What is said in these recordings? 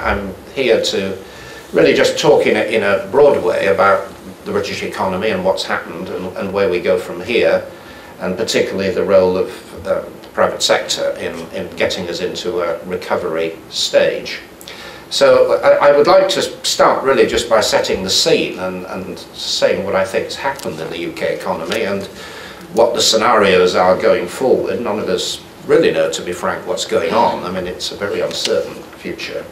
I'm here to really just talk in a broad way about the British economy and what's happened and where we go from here, and particularly the role of the private sector in getting us into a recovery stage. So I would like to start really just by setting the scene and saying what I think has happened in the UK economy and what the scenarios are going forward. None of us really know, to be frank, what's going on. I mean, it's a very uncertain future.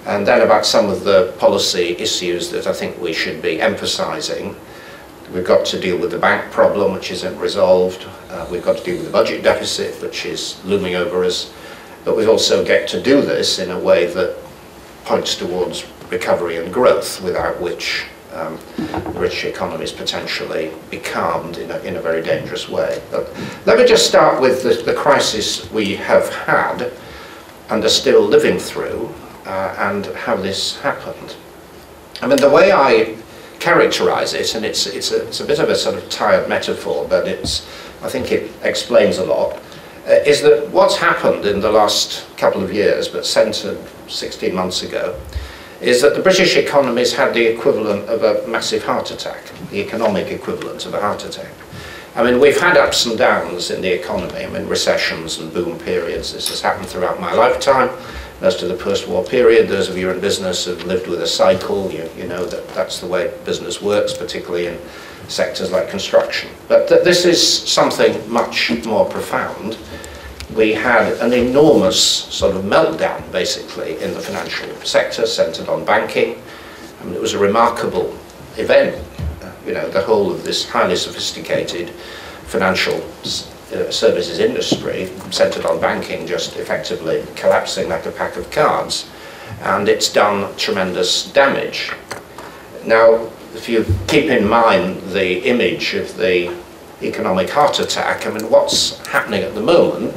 And then about some of the policy issues that I think we should be emphasising. We've got to deal with the bank problem, which isn't resolved. We've got to deal with the budget deficit, which is looming over us. But we also get to do this in a way that points towards recovery and growth, without which the British economy is potentially becalmed in a very dangerous way. But let me just start with the crisis we have had and are still living through, and how this happened. I mean, the way I characterise it, and it's a bit of a sort of tired metaphor, but I think it explains a lot, is that what's happened in the last couple of years, but centred 16 months ago, is that the British economy has had the equivalent of a massive heart attack, the economic equivalent of a heart attack. I mean, we've had ups and downs in the economy, I mean, recessions and boom periods. This has happened throughout my lifetime. Most of the post-war period, those of you in business have lived with a cycle. You know that that's the way business works, particularly in sectors like construction. But this is something much more profound. We had an enormous sort of meltdown, basically, in the financial sector, centred on banking. I mean, it was a remarkable event. You know, the whole of this highly sophisticated financial services industry, centred on banking, just effectively collapsing like a pack of cards, and it's done tremendous damage. Now, if you keep in mind the image of the economic heart attack, I mean, what's happening at the moment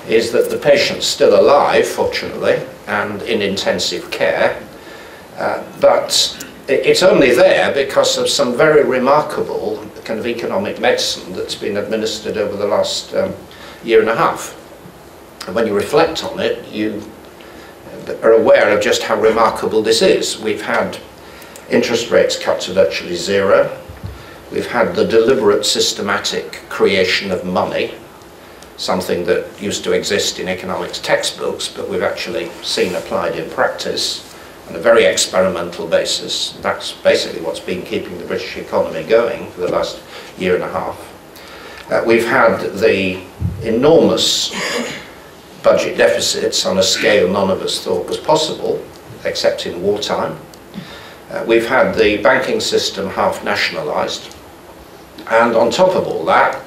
is that the patient's still alive, fortunately, and in intensive care, but it's only there because of some very remarkable kind of economic medicine that's been administered over the last year and a half. And when you reflect on it, you are aware of just how remarkable this is. We've had interest rates cut to virtually zero. We've had the deliberate, systematic creation of money, something that used to exist in economics textbooks, but we've actually seen applied in practice on a very experimental basis. That's basically what's been keeping the British economy going for the last year and a half. We've had the enormous budget deficits on a scale none of us thought was possible, except in wartime. We've had the banking system half nationalised, and on top of all that,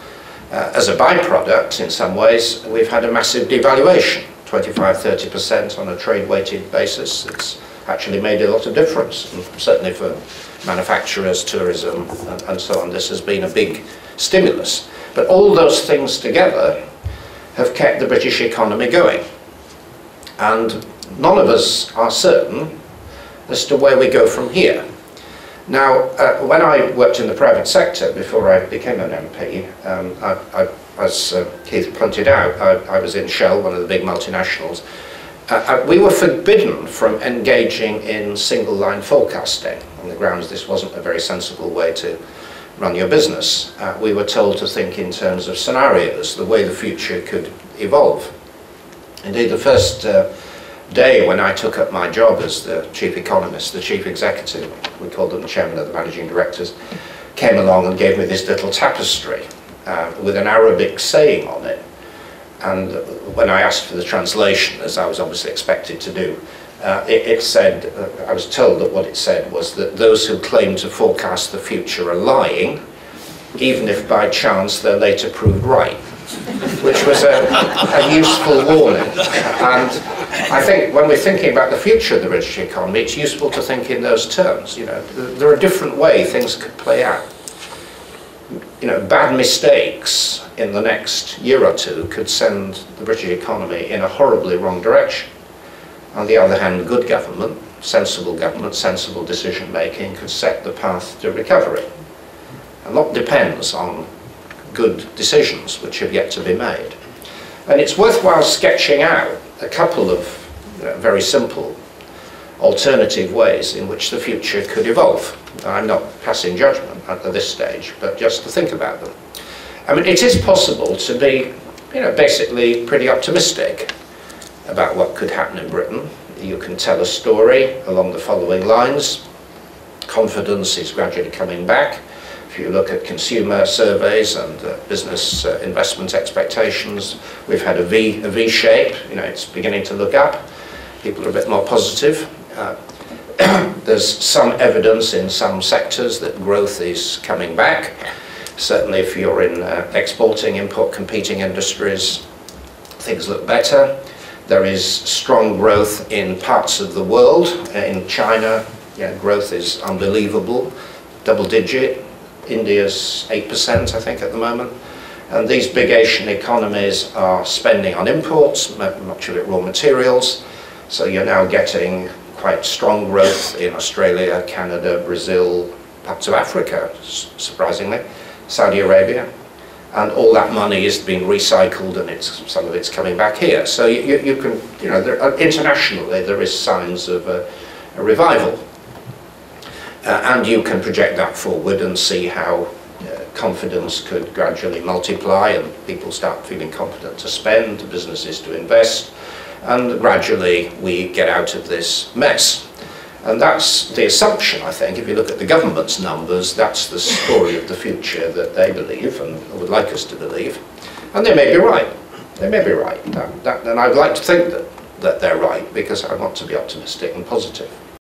as a byproduct in some ways, we've had a massive devaluation, 25–30% on a trade-weighted basis. It's actually made a lot of difference, and certainly for manufacturers, tourism, and so on. This has been a big stimulus. But all those things together have kept the British economy going. And none of us are certain as to where we go from here. Now, when I worked in the private sector before I became an MP, as Keith pointed out, I was in Shell, one of the big multinationals. We were forbidden from engaging in single-line forecasting on the grounds this wasn't a very sensible way to run your business. We were told to think in terms of scenarios, the way the future could evolve. Indeed, the first day when I took up my job as the chief economist, the chief executive, we called them the chairman of the managing directors, came along and gave me this little tapestry with an Arabic saying on it. And when I asked for the translation, as I was obviously expected to do, it said, I was told that what it said was that those who claim to forecast the future are lying, even if by chance they're later proved right, which was a useful warning. And I think when we're thinking about the future of the British economy, it's useful to think in those terms. You know, there are different ways things could play out. You know, bad mistakes in the next year or two could send the British economy in a horribly wrong direction. On the other hand, good government, sensible decision making could set the path to recovery. A lot depends on good decisions which have yet to be made. And it's worthwhile sketching out a couple of very simple alternative ways in which the future could evolve. I'm not passing judgment at this stage, but just to think about them. I mean, it is possible to be, basically pretty optimistic about what could happen in Britain. You can tell a story along the following lines. Confidence is gradually coming back. If you look at consumer surveys and business investment expectations, we've had a V shape. It's beginning to look up. People are a bit more positive. There's some evidence in some sectors that growth is coming back. Certainly if you're in exporting, import competing industries, things look better. There is strong growth in parts of the world. In China, growth is unbelievable, double digit. India's 8%, I think, at the moment. And these big Asian economies are spending on imports, much of it raw materials. So you're now getting quite strong growth in Australia, Canada, Brazil, parts of Africa, surprisingly, Saudi Arabia. And all that money is being recycled, and some of it's coming back here. So you can, internationally there is signs of a revival. And you can project that forward and see how confidence could gradually multiply and people start feeling confident to spend, businesses to invest, and gradually we get out of this mess. And that's the assumption, I think. If you look at the government's numbers, that's the story of the future that they believe and would like us to believe. And they may be right. They may be right. And I'd like to think that they're right, because I want to be optimistic and positive.